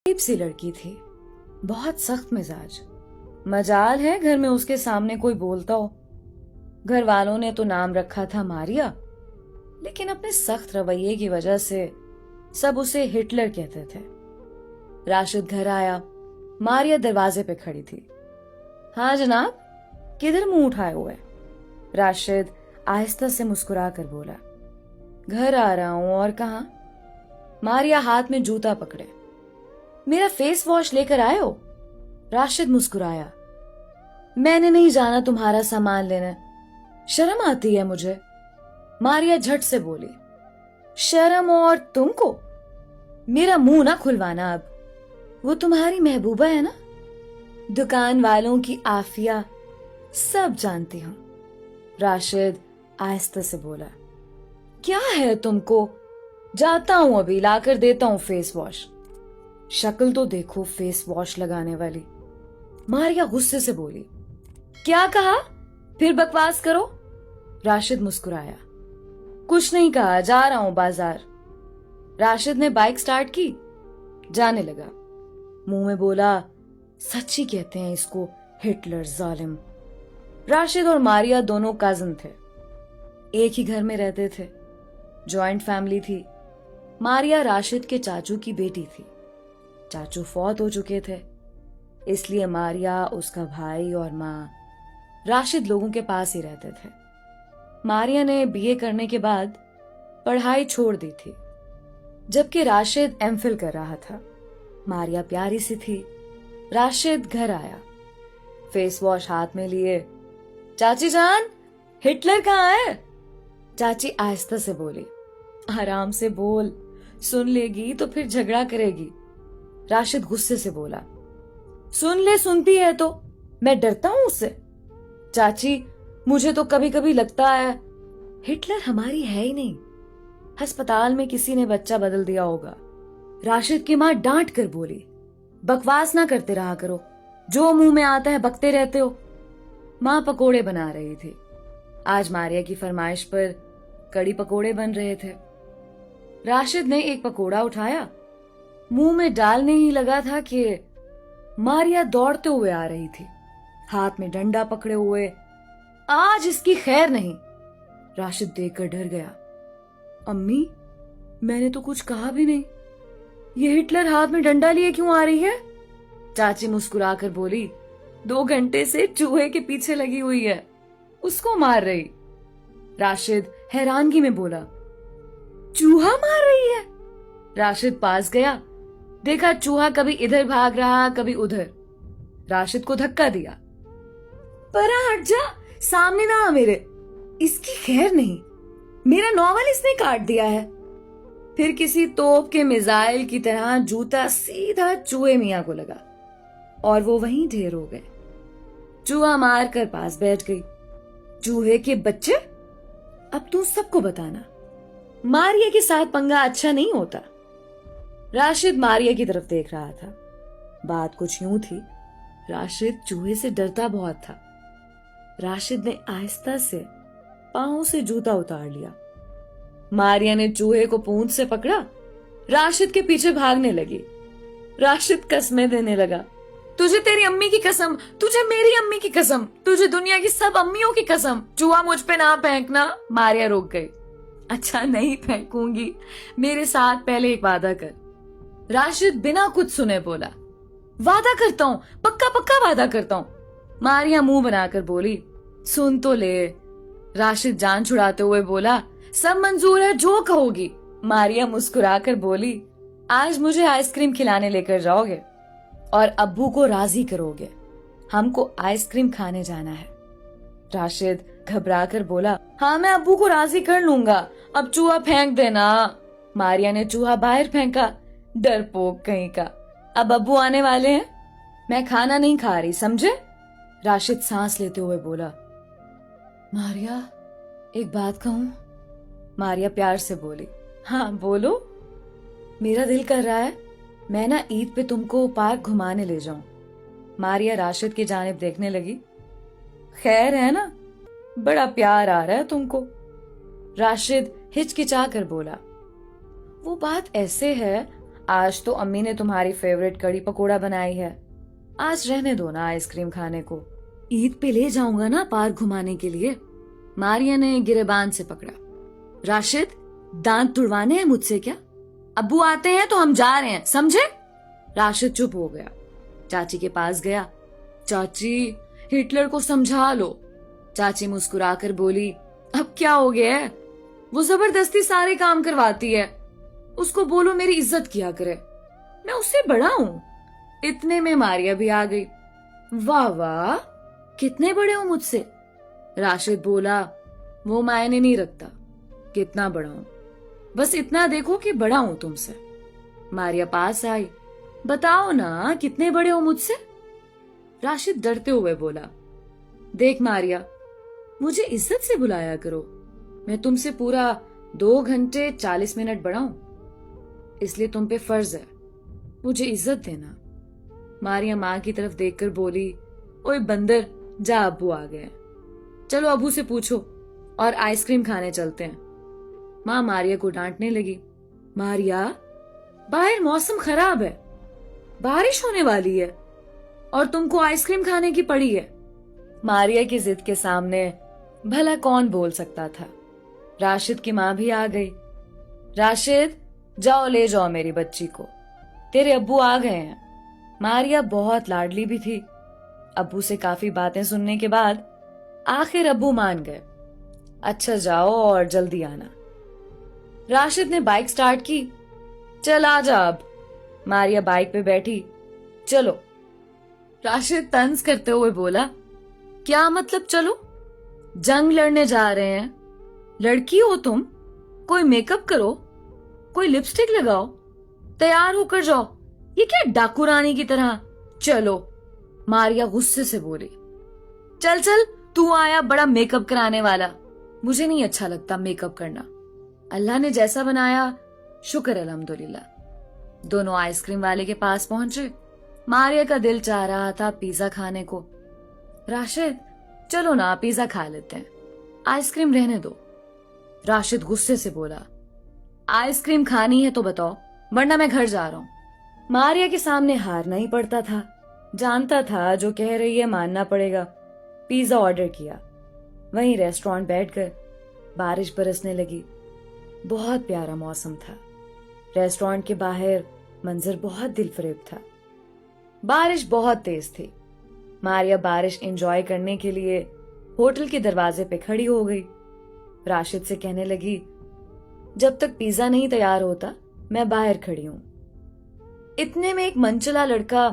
अजीब सी लड़की थी, बहुत सख्त मिजाज। मजाल है घर में उसके सामने कोई बोलता हो। घर वालों ने तो नाम रखा था मारिया, लेकिन अपने सख्त रवैये की वजह से सब उसे हिटलर कहते थे। राशिद घर आया, मारिया दरवाजे पे खड़ी थी। हाँ जनाब, किधर मुंह उठाए हुए? राशिद आहिस्ता से मुस्कुरा कर बोला, घर आ रहा हूं। और कहां? मारिया हाथ में जूता पकड़े। मेरा फेस वॉश लेकर आए हो? राशिद मुस्कुराया। मैंने नहीं जाना तुम्हारा सामान लेने, शर्म आती है मुझे। मारिया झट से बोली, शर्म और तुमको? मेरा मुंह ना खुलवाना अब, वो तुम्हारी महबूबा है ना। दुकान वालों की आफिया सब जानती हूं। राशिद आहिस्ता से बोला, क्या है तुमको? जाता हूं, अभी लाकर देता हूं फेस वॉश। शक्ल तो देखो फेस वॉश लगाने वाली। मारिया गुस्से से बोली, क्या कहा? फिर बकवास करो। राशिद मुस्कुराया, कुछ नहीं कहा, जा रहा हूं बाजार। राशिद ने बाइक स्टार्ट की, जाने लगा। मुंह में बोला, सच ही कहते हैं इसको हिटलर जालिम। राशिद और मारिया दोनों कजिन थे, एक ही घर में रहते थे। जॉइंट फैमिली थी। मारिया राशिद के चाचू की बेटी थी। चाचू फौत हो चुके थे, इसलिए मारिया, उसका भाई और माँ राशिद लोगों के पास ही रहते थे। मारिया ने बीए करने के बाद पढ़ाई छोड़ दी थी, जबकि राशिद एमफिल कर रहा था। मारिया प्यारी सी थी। राशिद घर आया, फेस वॉश हाथ में लिए। चाची जान, हिटलर कहाँ है? चाची आहिस्ता से बोली, आराम से बोल, सुन लेगी तो फिर झगड़ा करेगी। राशिद गुस्से से बोला, सुन ले, सुनती है तो मैं डरता हूं उससे। चाची, मुझे तो कभी कभी लगता है हिटलर हमारी है ही नहीं, अस्पताल में किसी ने बच्चा बदल दिया होगा। राशिद की मां डांट कर बोली, बकवास ना करते रहा करो, जो मुंह में आता है बकते रहते हो। मां पकोड़े बना रही थी। आज मारिया की फरमाइश पर कड़ी पकोड़े बन रहे थे। राशिद ने एक पकोड़ा उठाया, मुंह में डालने ही लगा था कि मारिया दौड़ते हुए आ रही थी, हाथ में डंडा पकड़े हुए। आज इसकी खैर नहीं। राशिद देखकर डर गया। अम्मी, मैंने तो कुछ कहा भी नहीं, ये हिटलर हाथ में डंडा लिए क्यों आ रही है? चाची मुस्कुराकर बोली, 2 घंटे से चूहे के पीछे लगी हुई है, उसको मार रही। राशिद हैरानगी में बोला, चूहा मार रही है? राशिद पास गया, देखा चूहा कभी इधर भाग रहा, कभी उधर। राशिद को धक्का दिया, परा हट जा, सामने ना आ मेरे, इसकी खैर नहीं, मेरा नॉवल इसने काट दिया है। फिर किसी तोप के मिसाइल की तरह जूता सीधा चूहे मियां को लगा और वो वहीं ढेर हो गए। चूहा मार कर पास बैठ गई। चूहे के बच्चे, अब तू सबको बताना, मारिया के साथ पंगा अच्छा नहीं होता। राशिद मारिया की तरफ देख रहा था। बात कुछ यूं थी, राशिद चूहे से डरता बहुत था। राशिद ने आहिस्ता से पांव से जूता उतार लिया। मारिया ने चूहे को पूंछ से पकड़ा, राशिद के पीछे भागने लगी। राशिद कसमें देने लगा, तुझे तेरी अम्मी की कसम, तुझे मेरी अम्मी की कसम, तुझे दुनिया की सब अम्मियों की कसम, चूहा मुझ पे ना फेंकना। मारिया रुक गई। अच्छा नहीं फेंकूंगी, मेरे साथ पहले एक वादा कर। राशिद बिना कुछ सुने बोला, वादा करता हूं, पक्का पक्का वादा करता हूं। मारिया मुंह बनाकर बोली, सुन तो ले। राशिद जान छुड़ाते हुए बोला, सब मंजूर है, जो कहोगी। मारिया मुस्कुराकर बोली, आज मुझे आइसक्रीम खिलाने लेकर जाओगे और अब्बू को राजी करोगे, हमको आइसक्रीम खाने जाना है। राशिद घबरा कर बोला, हाँ मैं अब्बू को राजी कर लूंगा, अब चूहा फेंक देना। मारिया ने चूहा बाहर फेंका, डरपोक कहीं का। अब अब्बू आने वाले हैं, मैं खाना नहीं खा रही, समझे? राशिद सांस लेते हुए बोला, मारिया एक बात कहूं? मारिया प्यार से बोली, हाँ बोलो। मेरा दिल कर रहा है मैं ना ईद पे तुमको पार्क घुमाने ले जाऊं। मारिया राशिद की जानिब देखने लगी, खैर है ना, बड़ा प्यार आ रहा है तुमको। राशिद हिचकिचा कर बोला, वो बात ऐसे है, आज तो अम्मी ने तुम्हारी फेवरेट कड़ी पकोड़ा बनाई है। आज रहने दो ना आइसक्रीम खाने को। ईद पे ले जाऊंगा ना पार्क घुमाने के लिए। मारिया ने गिरेबान से पकड़ा। राशिद, दांत तुड़वाने हैं मुझसे क्या? अब्बू आते हैं तो हम जा रहे हैं, समझे? राशिद चुप हो गया। चाची के पास गया। चाची, हिटलर को समझा लो। चाची मुस्कुराकर बोली, अब क्या हो गया है? वो जबरदस्ती सारे काम करवाती है। उसको बोलो मेरी इज्जत किया करे, मैं उससे बड़ा हूं। इतने में मारिया भी आ गई। वाह वाह, कितने बड़े हो मुझसे? राशिद बोला, वो मायने नहीं रखता कितना बड़ा हूं, बस इतना देखो कि बड़ा हूं तुमसे। मारिया पास आई। बताओ ना कितने बड़े हो मुझसे? राशिद डरते हुए बोला, देख मारिया, मुझे इज्जत से बुलाया करो। मैं तुमसे पूरा 2 घंटे 40 मिनट बड़ा हूं, इसलिए तुम पे फर्ज है मुझे इज्जत देना। मारिया माँ की तरफ देखकर बोली, ओए बंदर, जा अब्बू आ गए, चलो अब्बू से पूछो और आइसक्रीम खाने चलते हैं। माँ मारिया को डांटने लगी। मारिया, बाहर मौसम खराब है, बारिश होने वाली है और तुमको आइसक्रीम खाने की पड़ी है। मारिया की जिद के सामने भला कौन बोल सकता था। राशिद की माँ भी आ गई। राशिद, जाओ ले जाओ मेरी बच्ची को, तेरे अब्बू आ गए हैं। मारिया बहुत लाडली भी थी। अब्बू से काफी बातें सुनने के बाद आखिर अब्बू मान गए। अच्छा जाओ और जल्दी आना। राशिद ने बाइक स्टार्ट की। चल आ जा अब। मारिया बाइक पे बैठी। चलो। राशिद तंज करते हुए बोला, क्या मतलब चलो? जंग लड़ने जा रहे हैं, लड़की हो तुम, कोई मेकअप करो, कोई लिपस्टिक लगाओ, तैयार होकर जाओ। ये क्या डाकू रानी की तरह? चलो। मारिया गुस्से से बोली। चल चल, तू आया बड़ा मेकअप कराने वाला। मुझे नहीं अच्छा लगता मेकअप करना। अल्लाह ने जैसा बनाया शुक्र अल्हम्दुलिल्लाह। दोनों आइसक्रीम वाले के पास पहुंचे। मारिया का दिल चाह रहा था पिज्जा खाने को। राशिद, चलो ना पिज्जा खा लेते हैं, आइसक्रीम रहने दो। राशिद गुस्से से बोला, आइसक्रीम खानी है तो बताओ, वरना मैं घर जा रहा हूं। मारिया के सामने हारना ही पड़ता था। जानता था जो कह रही है मानना पड़ेगा। पिज्जा ऑर्डर किया। वहीं रेस्टोरेंट बैठकर बारिश बरसने लगी। बहुत प्यारा मौसम था। रेस्टोरेंट के बाहर मंजर बहुत दिलफरेब था। बारिश बहुत तेज थी। मारिया बारिश एंजॉय करने के लिए होटल के दरवाजे पे खड़ी हो गई। राशिद से कहने लगी, जब तक पिज्जा नहीं तैयार होता मैं बाहर खड़ी हूं। इतने में एक मनचला लड़का